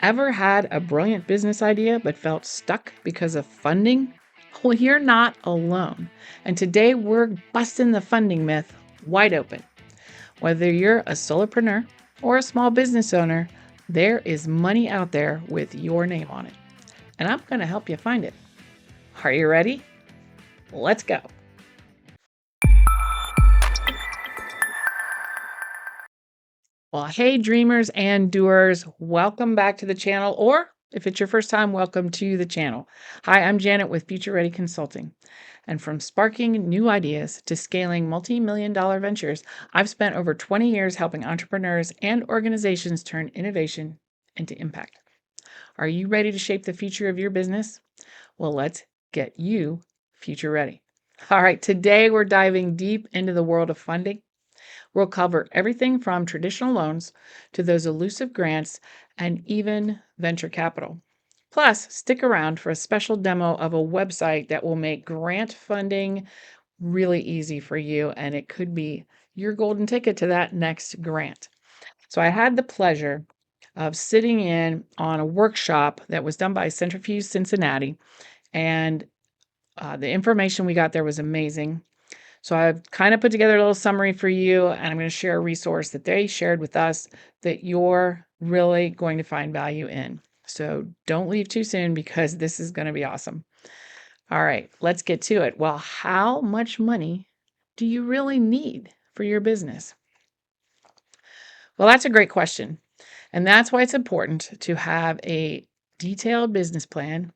Ever had a brilliant business idea but felt stuck because of funding? Well, you're not alone. And today we're busting the funding myth wide open. Whether you're a solopreneur or a small business owner, there is money out there with your name on it. And I'm going to help you find it. Are you ready? Let's go. Well, hey, dreamers and doers, welcome back to the channel, or if it's your first time, welcome to the channel. Hi, I'm Janet with Future Ready Consulting. And from sparking new ideas to scaling multi-million-dollar ventures, I've spent over 20 years helping entrepreneurs and organizations turn innovation into impact. Are you ready to shape the future of your business? Well, let's get you future ready. All right, today we're diving deep into the world of funding. We'll cover everything from traditional loans to those elusive grants and even venture capital. Plus, stick around for a special demo of a website that will make grant funding really easy for you, and it could be your golden ticket to that next grant. So, I had the pleasure of sitting in on a workshop that was done by Centrifuge Cincinnati, and the information we got there was amazing. So I've kind of put together a little summary for you, and I'm going to share a resource that they shared with us that you're really going to find value in. So don't leave too soon because this is going to be awesome. All right, let's get to it. Well, how much money do you really need for your business? Well, that's a great question. And that's why it's important to have a detailed business plan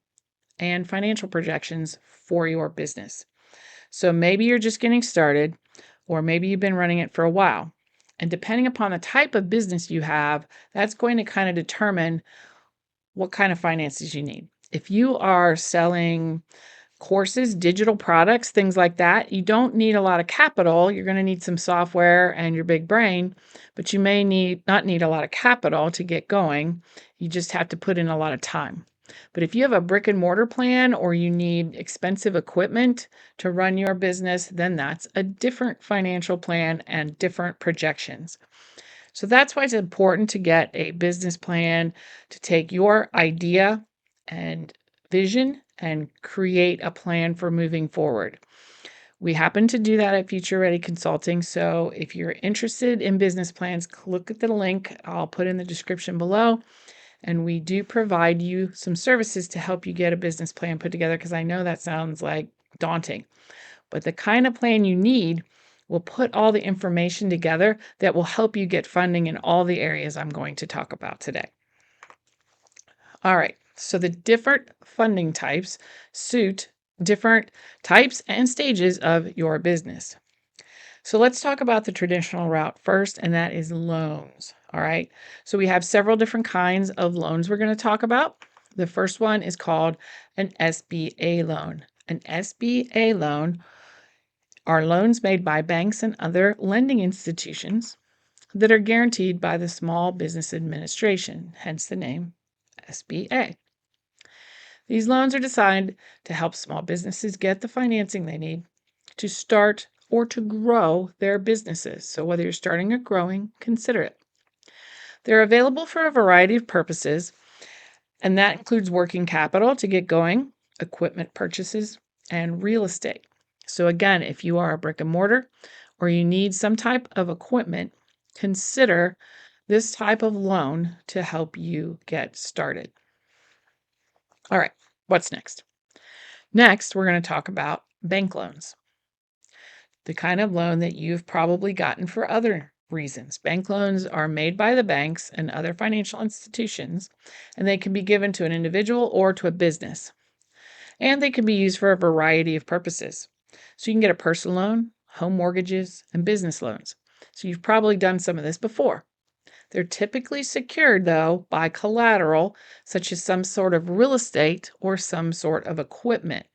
and financial projections for your business. So maybe you're just getting started, or maybe you've been running it for a while. And depending upon the type of business you have, that's going to kind of determine what kind of finances you need. If you are selling courses, digital products, things like that, you don't need a lot of capital. You're going to need some software and your big brain, but you may not need a lot of capital to get going. You just have to put in a lot of time. But if you have a brick and mortar plan or you need expensive equipment to run your business, then that's a different financial plan and different projections. So that's why it's important to get a business plan to take your idea and vision and create a plan for moving forward. We happen to do that at Future Ready Consulting. So if you're interested in business plans, look at the link I'll put in the description below. And we do provide you some services to help you get a business plan put together, because I know that sounds like daunting. But the kind of plan you need will put all the information together that will help you get funding in all the areas I'm going to talk about today. All right, so the different funding types suit different types and stages of your business. So let's talk about the traditional route first, and that is loans. All right. So we have several different kinds of loans we're going to talk about. The first one is called an SBA loan. An SBA loan are loans made by banks and other lending institutions that are guaranteed by the Small Business Administration, hence the name SBA. These loans are designed to help small businesses get the financing they need to start or to grow their businesses. So whether you're starting or growing, consider it. They're available for a variety of purposes, and that includes working capital to get going, equipment purchases, and real estate. So again, if you are a brick and mortar or you need some type of equipment, consider this type of loan to help you get started. All right, what's next? Next, we're going to talk about bank loans. The kind of loan that you've probably gotten for other reasons. Bank loans are made by the banks and other financial institutions, and they can be given to an individual or to a business. And they can be used for a variety of purposes. So you can get a personal loan, home mortgages, and business loans. So you've probably done some of this before. They're typically secured, though, by collateral, such as some sort of real estate or some sort of equipment.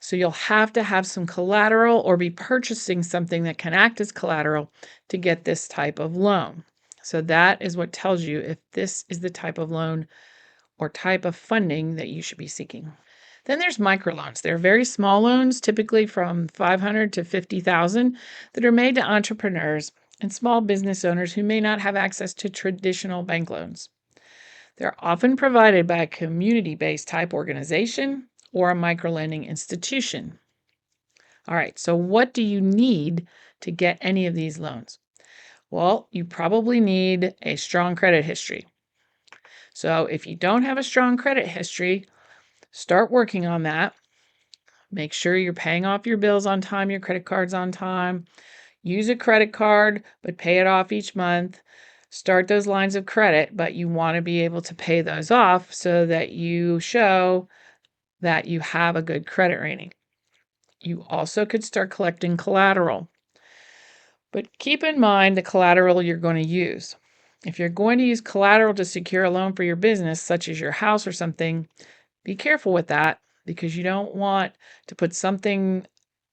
So you'll have to have some collateral or be purchasing something that can act as collateral to get this type of loan. So that is what tells you if this is the type of loan or type of funding that you should be seeking. Then there's microloans. They're very small loans, typically from $500 to $50,000, that are made to entrepreneurs and small business owners who may not have access to traditional bank loans. They're often provided by a community-based type organization or a microlending institution. All right, so what do you need to get any of these loans? Well, you probably need a strong credit history. So if you don't have a strong credit history, start working on that. Make sure you're paying off your bills on time, your credit cards on time. Use a credit card, but pay it off each month. Start those lines of credit, but you want to be able to pay those off so that you show that you have a good credit rating. You also could start collecting collateral. But keep in mind the collateral you're going to use. If you're going to use collateral to secure a loan for your business, such as your house or something, be careful with that because you don't want to put something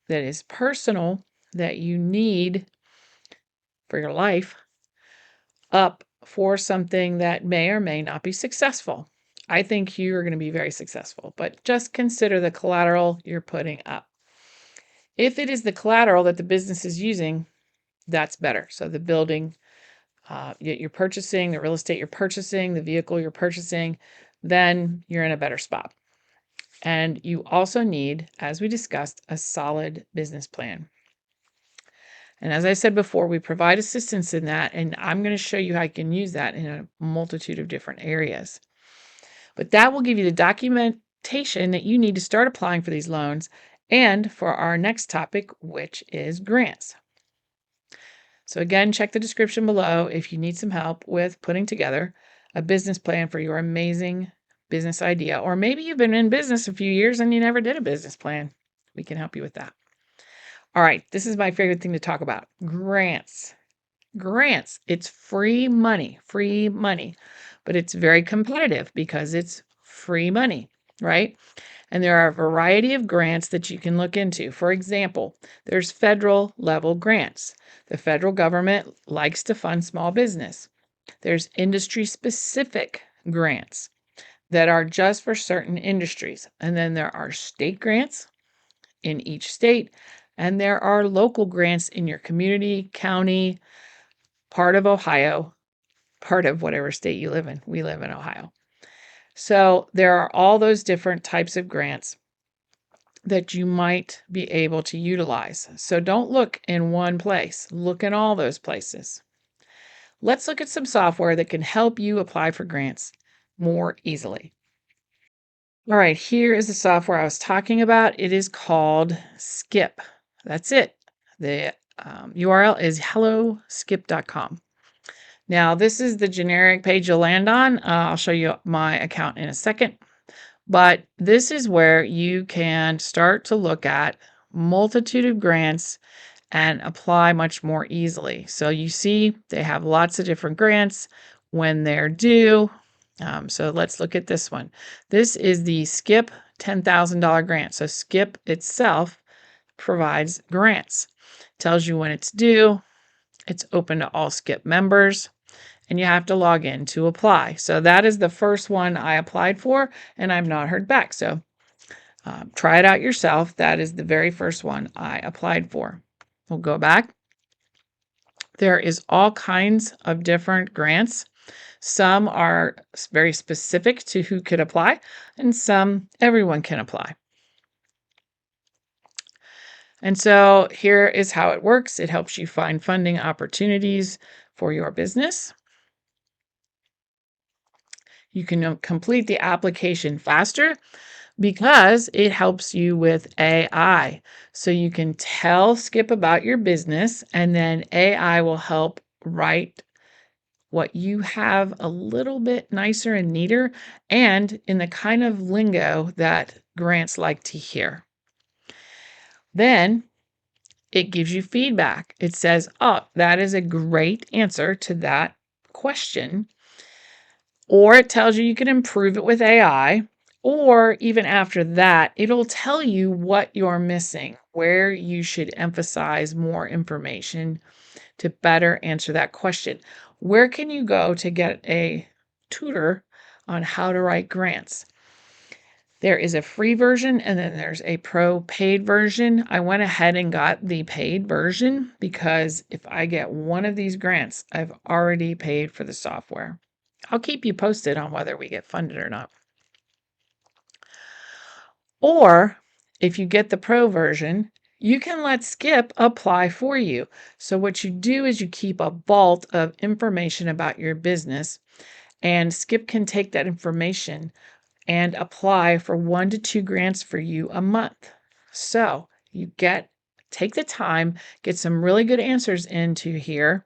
that is personal that you need for your life up for something that may or may not be successful. I think you are going to be very successful, but just consider the collateral you're putting up. If it is the collateral that the business is using, that's better. So the building you're purchasing, the real estate you're purchasing, the vehicle you're purchasing, then you're in a better spot. And you also need, as we discussed, a solid business plan. And as I said before, we provide assistance in that, and I'm going to show you how you can use that in a multitude of different areas. But that will give you the documentation that you need to start applying for these loans and for our next topic, which is grants. So again, check the description below if you need some help with putting together a business plan for your amazing business idea. Or maybe you've been in business a few years and you never did a business plan. We can help you with that. All right, this is my favorite thing to talk about, grants. Grants, it's free money, but it's very competitive because it's free money, right? And there are a variety of grants that you can look into. For example, there's federal level grants. The federal government likes to fund small business. There's industry specific grants that are just for certain industries. And then there are state grants in each state. And there are local grants in your community, county, part of Ohio, part of whatever state you live in. We live in Ohio. So there are all those different types of grants that you might be able to utilize. So don't look in one place, look in all those places. Let's look at some software that can help you apply for grants more easily. All right, here is the software I was talking about. It is called Skip. That's it. The URL is helloskip.com. Now, this is the generic page you'll land on. I'll show you my account in a second. But this is where you can start to look at multitude of grants and apply much more easily. So you see they have lots of different grants when they're due. So let's look at this one. This is the Skip $10,000 grant. So Skip itself provides grants. Tells you when it's due. It's open to all Skip members. And you have to log in to apply. So that is the first one I applied for, and I've not heard back. So try it out yourself. That is the very first one I applied for. We'll go back. There is all kinds of different grants. Some are very specific to who could apply, and some everyone can apply. And so here is how it works. It helps you find funding opportunities for your business. You can complete the application faster because it helps you with AI. So you can tell Skip about your business, and then AI will help write what you have a little bit nicer and neater and in the kind of lingo that grants like to hear. Then it gives you feedback. It says, oh, that is a great answer to that question. Or it tells you can improve it with AI. Or even after that, it'll tell you what you're missing, where you should emphasize more information to better answer that question. Where can you go to get a tutor on how to write grants? There is a free version and then there's a pro paid version. I went ahead and got the paid version because if I get one of these grants, I've already paid for the software. I'll keep you posted on whether we get funded or not. Or if you get the pro version, you can let Skip apply for you. So what you do is you keep a vault of information about your business, and Skip can take that information and apply for 1 to 2 grants for you a month. So you take the time, get some really good answers into here,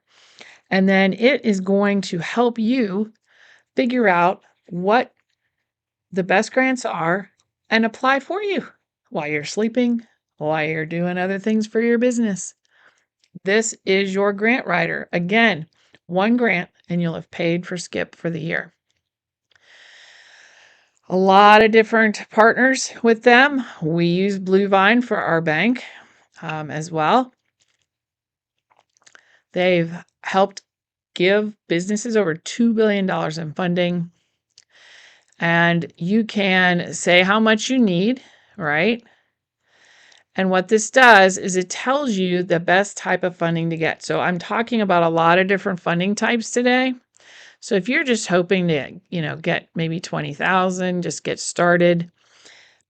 and then it is going to help you figure out what the best grants are and apply for you while you're sleeping, while you're doing other things for your business. This is your grant writer. Again, 1 grant and you'll have paid for Skip for the year. A lot of different partners with them. We use Blue Vine for our bank as well. They've helped give businesses over $2 billion in funding. And you can say how much you need, right? And what this does is it tells you the best type of funding to get. So I'm talking about a lot of different funding types today. So if you're just hoping to, get maybe 20,000, just get started,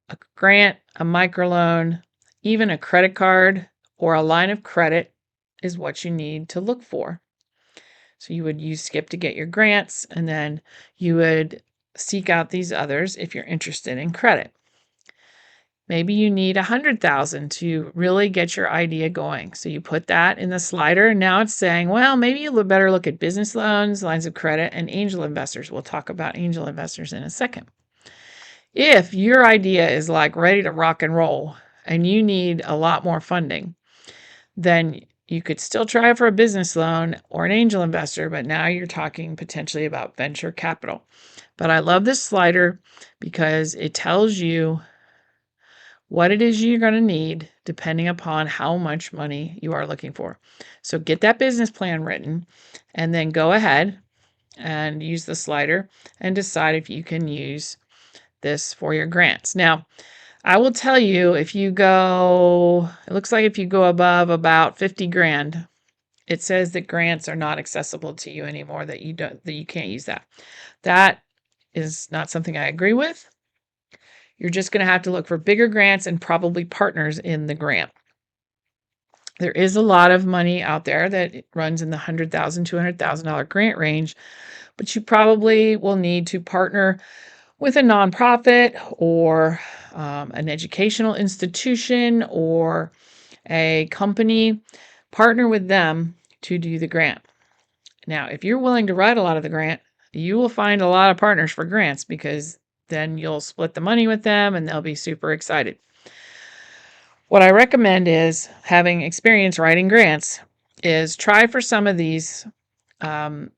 a grant, a microloan, even a credit card or a line of credit is what you need to look for. So you would use Skip to get your grants, and then you would seek out these others if you're interested in credit. Maybe you need 100,000 to really get your idea going. So you put that in the slider, and now it's saying, well, maybe you better look at business loans, lines of credit, and angel investors. We'll talk about angel investors in a second. If your idea is like ready to rock and roll and you need a lot more funding, then you could still try for a business loan or an angel investor, but now you're talking potentially about venture capital. But I love this slider because it tells you what it is you're going to need depending upon how much money you are looking for. So get that business plan written and then go ahead and use the slider and decide if you can use this for your grants. Now, I will tell you, it looks like if you go above about 50 grand, it says that grants are not accessible to you anymore, that you can't use that. That is not something I agree with. You're just going to have to look for bigger grants and probably partners in the grant. There is a lot of money out there that runs in the $100,000, $200,000 grant range, but you probably will need to partner with a nonprofit or an educational institution or a company. Partner with them to do the grant. Now, if you're willing to write a lot of the grant, you will find a lot of partners for grants because then you'll split the money with them and they'll be super excited. What I recommend is having experience writing grants is try for some of these 10,000-ish,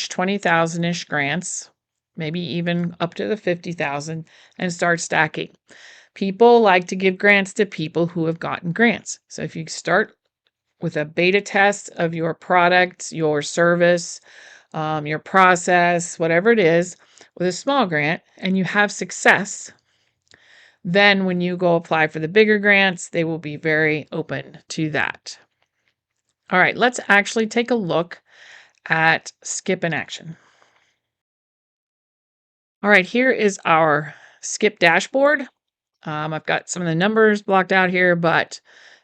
20,000-ish grants, maybe even up to the 50,000, and start stacking. People like to give grants to people who have gotten grants. So if you start with a beta test of your product, your service, your process, whatever it is, with a small grant, and you have success, then when you go apply for the bigger grants, they will be very open to that. All right, let's actually take a look at Skip in action. All right, here is our Skip dashboard. I've got some of the numbers blocked out here, but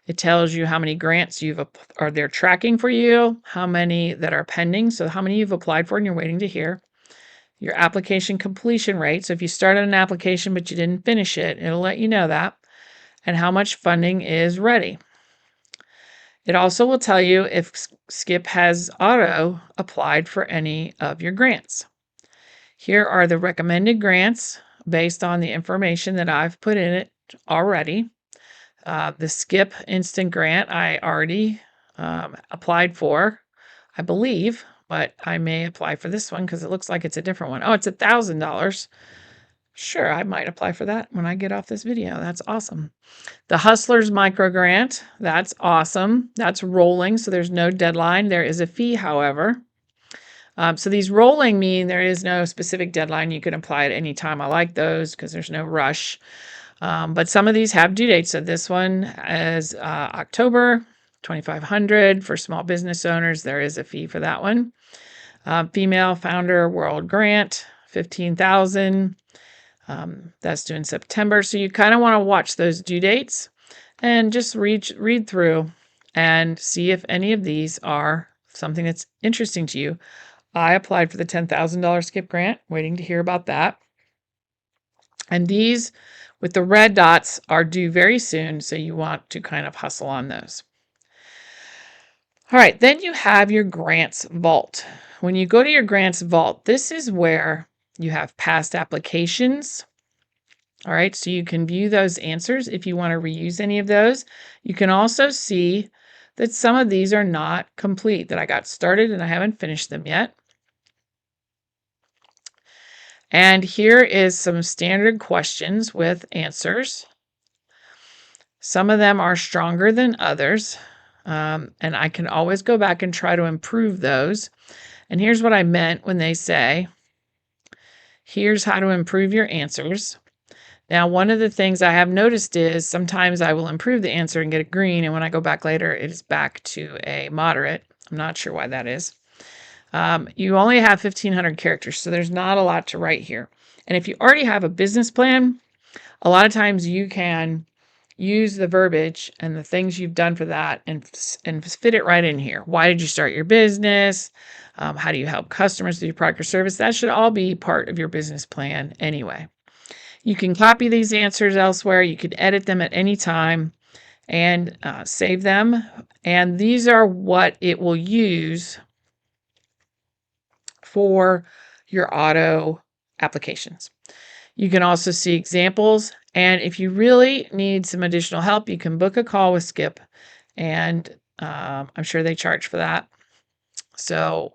it tells you how many grants they're tracking for you, how many that are pending, so how many you've applied for and you're waiting to hear, your application completion rate. So if you started an application but you didn't finish it, it'll let you know that, and how much funding is ready. It also will tell you if Skip has auto applied for any of your grants. Here are the recommended grants based on the information that I've put in it already. The Skip Instant Grant I already applied for, I believe, but I may apply for this one because it looks like it's a different one. Oh, it's $1,000. Sure, I might apply for that when I get off this video. That's awesome. The Hustlers Micro Grant, that's awesome. That's rolling, so there's no deadline. There is a fee, however. So these rolling mean there is no specific deadline. You can apply at any time. I like those because there's no rush. But some of these have due dates. So this one is October, $2,500 for small business owners. There is a fee for that one. Female Founder World Grant, 15,000. That's due in September. So you kind of want to watch those due dates and just read through and see if any of these are something that's interesting to you. I applied for the $10,000 skip grant, waiting to hear about that. And these with the red dots are due very soon, so you want to kind of hustle on those. All right, then you have your grants vault. When you go to your grants vault, this is where you have past applications. All right, so you can view those answers if you want to reuse any of those. You can also see that some of these are not complete, that I got started and I haven't finished them yet. And here is some standard questions with answers. Some of them are stronger than others, and I can always go back and try to improve those. And here's what I meant when they say, here's how to improve your answers. Now, one of the things I have noticed is sometimes I will improve the answer and get a green, and when I go back later, it is back to a moderate. I'm not sure why that is. You only have 1,500 characters, so there's not a lot to write here. And if you already have a business plan, a lot of times you can use the verbiage and the things you've done for that and fit it right in here. Why did you start your business? How do you help customers through your product or service? That should all be part of your business plan anyway. You can copy these answers elsewhere. You could edit them at any time and save them. And these are what it will use for your auto applications. You can also see examples. And if you really need some additional help, you can book a call with Skip. And I'm sure they charge for that. So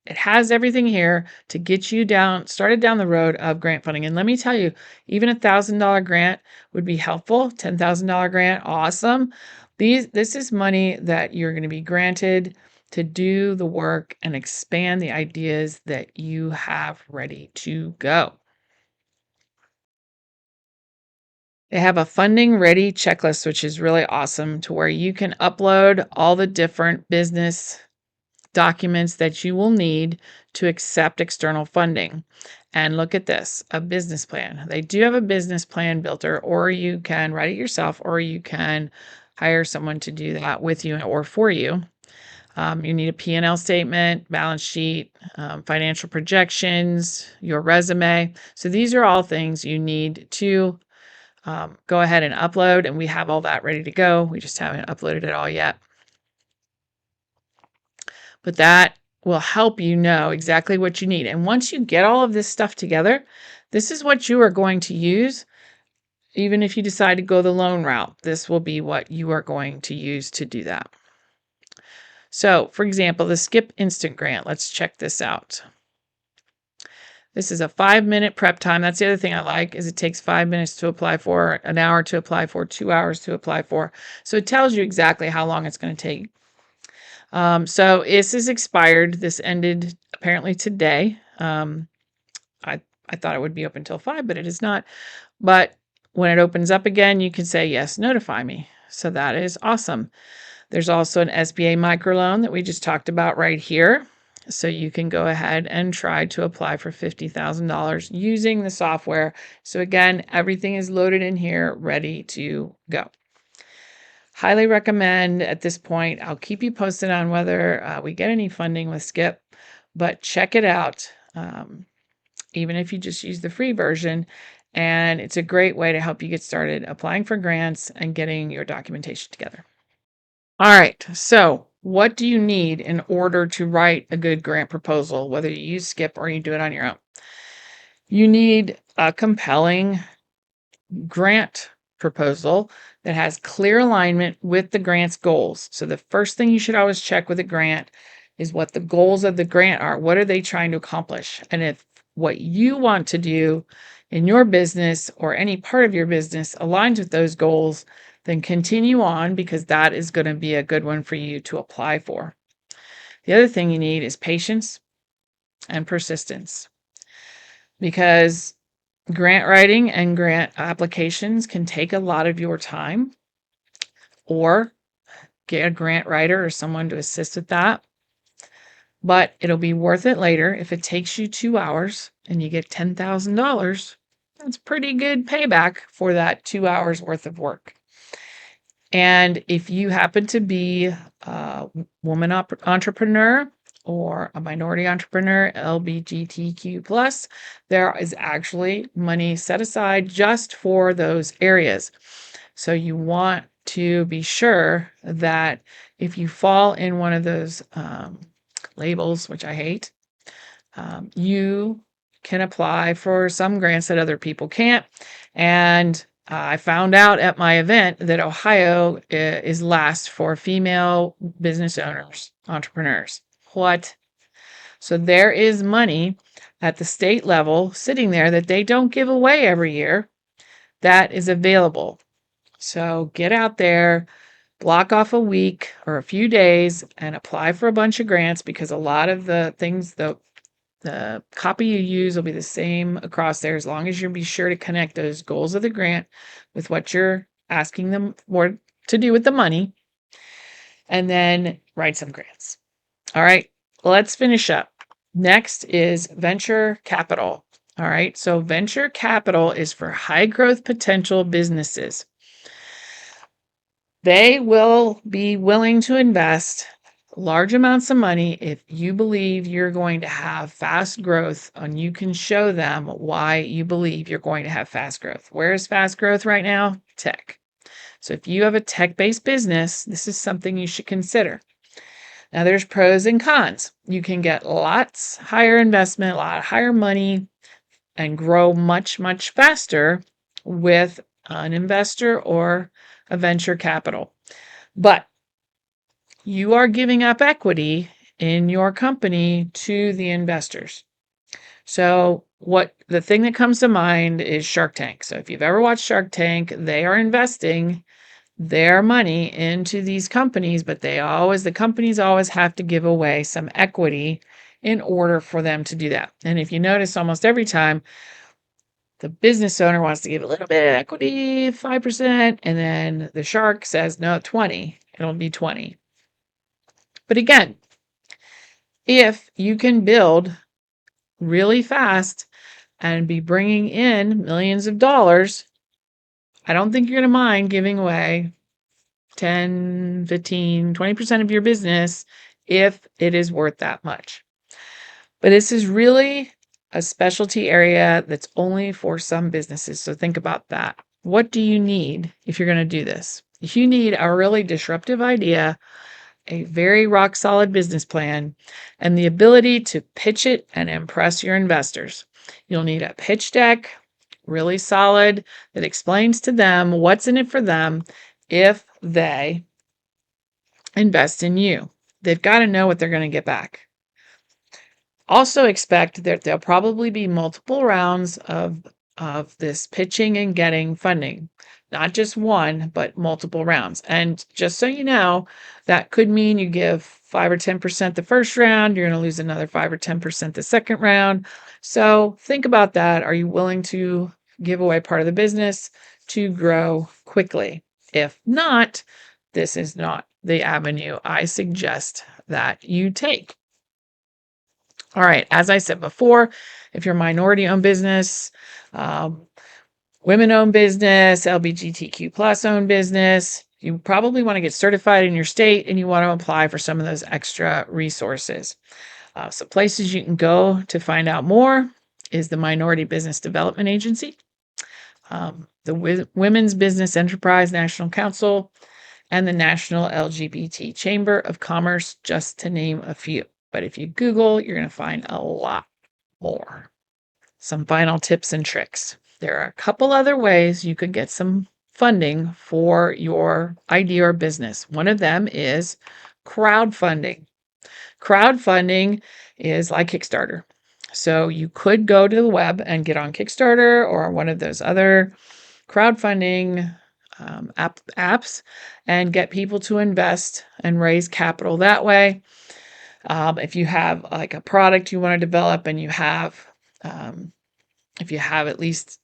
it has everything here to get you started down the road of grant funding. And let me tell you, even $1,000 grant would be helpful. $10,000 grant, awesome. This is money that you're going to be granted to do the work and expand the ideas that you have ready to go. They have a funding ready checklist, which is really awesome, to where you can upload all the different business documents that you will need to accept external funding. And look at this, a business plan. They do have a business plan builder, or you can write it yourself, or you can hire someone to do that with you or for you. You need a P&L statement, balance sheet, financial projections, your resume. So these are all things you need to go ahead and upload, and we have all that ready to go. We just haven't uploaded it all yet. But that will help you know exactly what you need. And once you get all of this stuff together, this is what you are going to use. Even if you decide to go the loan route, this will be what you are going to use to do that. So, for example, the Skip Instant Grant, let's check this out. This is a 5-minute prep time. That's the other thing I like, is it takes 5 minutes to apply for, an hour to apply for, 2 hours to apply for. So it tells you exactly how long it's going to take. So this is expired. This ended apparently today. I thought it would be open till 5, but it is not. But when it opens up again, you can say, yes, notify me. So that is awesome. There's also an SBA microloan that we just talked about right here. So you can go ahead and try to apply for $50,000 using the software. So again, everything is loaded in here, ready to go. Highly recommend at this point. I'll keep you posted on whether we get any funding with Skip, but check it out, even if you just use the free version. And it's a great way to help you get started applying for grants and getting your documentation together. All right, so what do you need in order to write a good grant proposal, whether you use Skip or you do it on your own? You need a compelling grant proposal that has clear alignment with the grant's goals. So the first thing you should always check with a grant is what the goals of the grant are. What are they trying to accomplish? And if what you want to do in your business or any part of your business aligns with those goals, then continue on, because that is going to be a good one for you to apply for. The other thing you need is patience and persistence, because grant writing and grant applications can take a lot of your time, or get a grant writer or someone to assist with that. but it'll be worth it later if it takes you 2 hours and you get $10,000. That's pretty good payback for that 2 hours worth of work. And if you happen to be a woman entrepreneur or a minority entrepreneur, LGBTQ+, there is actually money set aside just for those areas. So you want to be sure that if you fall in one of those labels, which I hate, you can apply for some grants that other people can't. And I found out at my event that Ohio is last for female business owners, entrepreneurs. What? So there is money at the state level sitting there that they don't give away every year that is available. So get out there, block off a week or a few days and apply for a bunch of grants, because a lot of the things, the copy you use will be the same across there, as long as you be sure to connect those goals of the grant with what you're asking them for to do with the money, and then write some grants. All right, let's finish up. Next is venture capital. All right, so venture capital is for high growth potential businesses. They will be willing to invest large amounts of money if you believe you're going to have fast growth and you can show them why you believe you're going to have fast growth. Where is fast growth right now? Tech. So if you have a tech-based business, this is something you should consider. Now there's pros and cons. You can get lots higher investment, a lot higher money, and grow much, much faster with an investor or a venture capital. But you are giving up equity in your company to the investors. So the thing that comes to mind is Shark Tank. So if you've ever watched Shark Tank, they are investing their money into these companies, but the companies always have to give away some equity in order for them to do that. And if you notice, almost every time the business owner wants to give a little bit of equity, 5%, and then the shark says, no, 20, it'll be 20. But again, if you can build really fast and be bringing in millions of dollars, I don't think you're going to mind giving away 10, 15, 20% of your business if it is worth that much. But this is really a specialty area that's only for some businesses. So think about that. What do you need if you're going to do this? You need a really disruptive idea, a very rock solid business plan, and the ability to pitch it and impress your investors. You'll need a pitch deck, really solid, that explains to them what's in it for them if they invest in you. They've got to know what they're going to get back. Also expect that there'll probably be multiple rounds of this pitching and getting funding, not just one, but multiple rounds. And just so you know, that could mean you give 5 or 10% the first round, you're going to lose another 5 or 10% the second round. So think about that. Are you willing to give away part of the business to grow quickly? If not, this is not the avenue I suggest that you take. All right, as I said before, if you're a minority-owned business, women-owned business, LGBTQ+-owned business, you probably want to get certified in your state and you want to apply for some of those extra resources. So places you can go to find out more is the Minority Business Development Agency, the Women's Business Enterprise National Council, and the National LGBT Chamber of Commerce, just to name a few. But if you Google, you're going to find a lot more. Some final tips and tricks. There are a couple other ways you could get some funding for your idea or business. One of them is crowdfunding. Crowdfunding is like Kickstarter. So you could go to the web and get on Kickstarter or one of those other crowdfunding apps and get people to invest and raise capital that way. If you have like a product you want to develop and if you have at least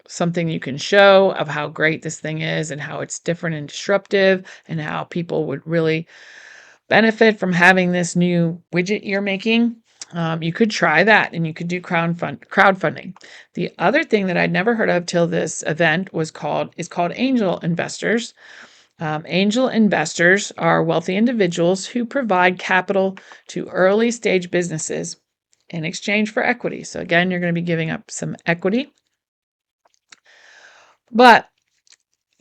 something you can show of how great this thing is and how it's different and disruptive and how people would really benefit from having this new widget you're making, you could try that, and you could do crowdfunding. The other thing that I'd never heard of till this event is called angel investors. Angel investors are wealthy individuals who provide capital to early stage businesses in exchange for equity. So again, you're going to be giving up some equity, but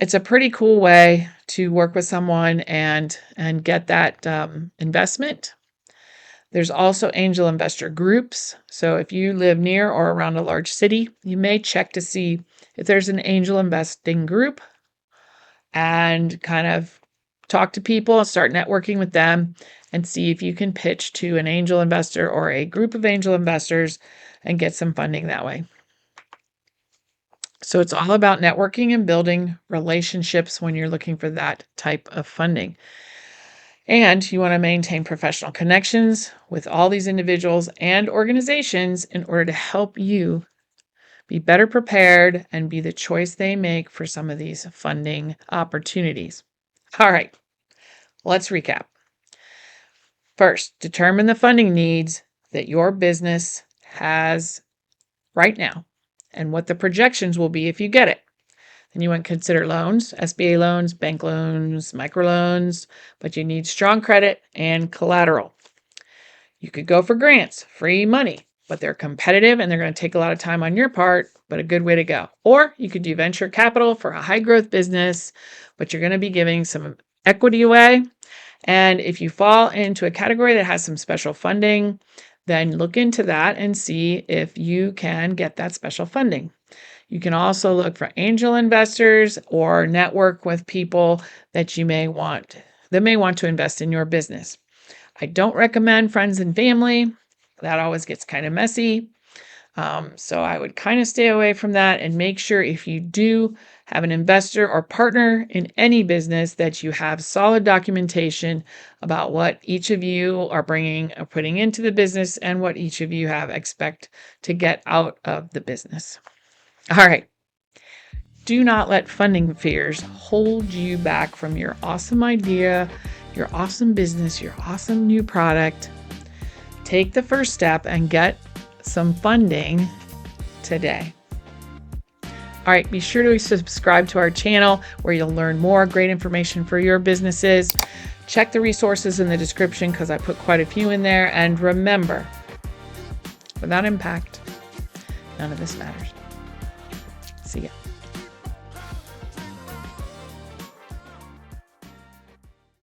it's a pretty cool way to work with someone and get that investment. There's also angel investor groups. So if you live near or around a large city, you may check to see if there's an angel investing group and kind of talk to people, start networking with them, and see if you can pitch to an angel investor or a group of angel investors and get some funding that way. So it's all about networking and building relationships when you're looking for that type of funding. And you want to maintain professional connections with all these individuals and organizations in order to help you be better prepared and be the choice they make for some of these funding opportunities. All right, let's recap. First, determine the funding needs that your business has right now and what the projections will be if you get it. Then you want to consider loans, SBA loans, bank loans, microloans, but you need strong credit and collateral. You could go for grants, free money, but they're competitive and they're going to take a lot of time on your part, but a good way to go. Or you could do venture capital for a high growth business, but you're going to be giving some equity away. And if you fall into a category that has some special funding, then look into that and see if you can get that special funding. You can also look for angel investors or network with people that may want to invest in your business. I don't recommend friends and family. That always gets kind of messy. So I would kind of stay away from that and make sure if you do have an investor or partner in any business that you have solid documentation about what each of you are bringing or putting into the business and what each of you expect to get out of the business. All right. Do not let funding fears hold you back from your awesome idea, your awesome business, your awesome new product. Take the first step and get some funding today. All right, be sure to subscribe to our channel where you'll learn more great information for your businesses. Check the resources in the description because I put quite a few in there. And remember, without impact, none of this matters. See ya.